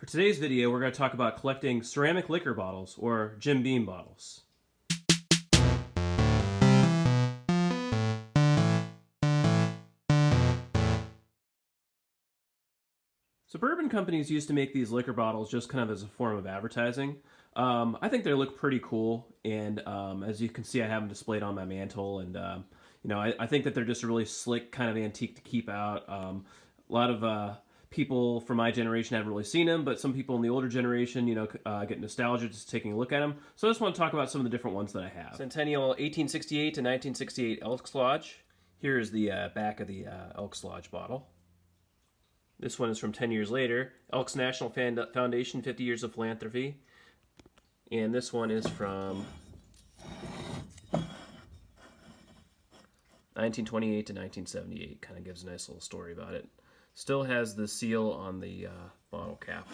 For today's video, we're going to talk about collecting ceramic liquor bottles, or Jim Beam bottles. So bourbon companies used to make these liquor bottles just kind of as a form of advertising. I think they look pretty cool, and as you can see, I have them displayed on my mantle, and I think that they're just a really slick kind of antique to keep out. A lot of people from my generation haven't really seen them, but some people in the older generation, get nostalgia just taking a look at them. So I just want to talk about some of the different ones that I have. Centennial 1868 to 1968 Elks Lodge. Here is the back of the Elks Lodge bottle. This one is from 10 years later. Elks National Foundation, 50 Years of Philanthropy. And this one is from 1928 to 1978. Kind of gives a nice little story about it. Still has the seal on the bottle cap.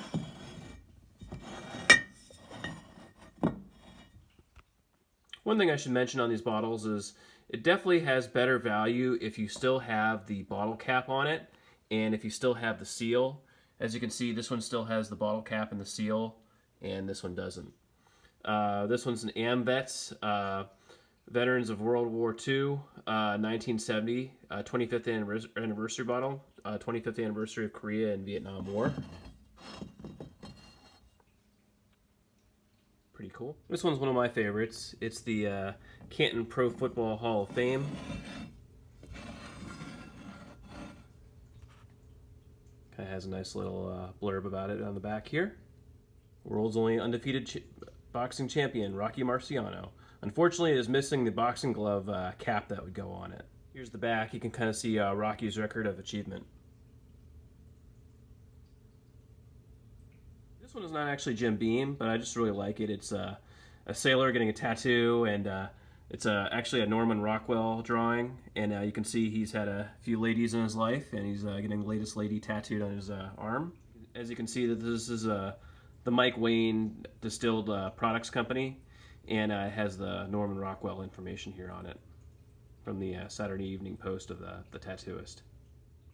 One thing I should mention on these bottles is it definitely has better value if you still have the bottle cap on it and if you still have the seal. As you can see, this one still has the bottle cap and the seal, and this one doesn't. This one's an AMVETS, Veterans of World War II, 1970, 25th anniversary bottle, 25th anniversary of Korea and Vietnam War. Pretty cool. This one's one of my favorites. It's the Canton Pro Football Hall of Fame. Kind of has a nice little blurb about it on the back here. World's only undefeated boxing champion, Rocky Marciano. Unfortunately, it is missing the boxing glove cap that would go on it. Here's the back. You can kind of see Rocky's record of achievement. This one is not actually Jim Beam, but I just really like it. It's a sailor getting a tattoo, and it's actually a Norman Rockwell drawing. And you can see he's had a few ladies in his life, and he's getting the latest lady tattooed on his arm. As you can see, that this is the Mike Wayne Distilled Products Company. And it has the Norman Rockwell information here on it from the Saturday Evening Post of the tattooist.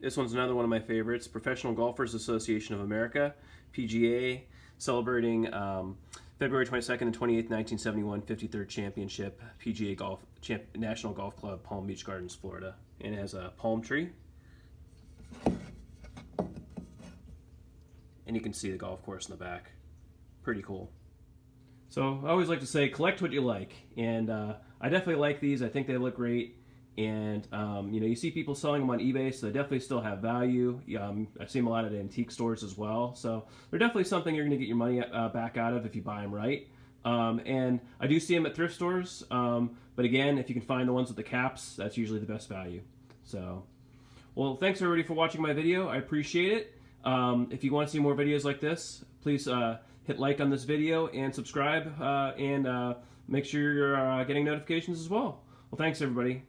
This one's another one of my favorites, Professional Golfers Association of America, PGA, celebrating February 22nd and 28th, 1971, 53rd Championship, PGA National Golf Club, Palm Beach Gardens, Florida. And it has a palm tree. And you can see the golf course in the back. Pretty cool. So I always like to say, collect what you like, and I definitely like these. I think they look great, and you see people selling them on eBay, so they definitely still have value. I've seen them a lot at antique stores as well, so they're definitely something you're going to get your money back out of if you buy them right. And I do see them at thrift stores, but again, if you can find the ones with the caps, that's usually the best value. So, well, thanks everybody for watching my video. I appreciate it. If you want to see more videos like this, please hit like on this video and subscribe, and make sure you're getting notifications as well. Well, thanks everybody.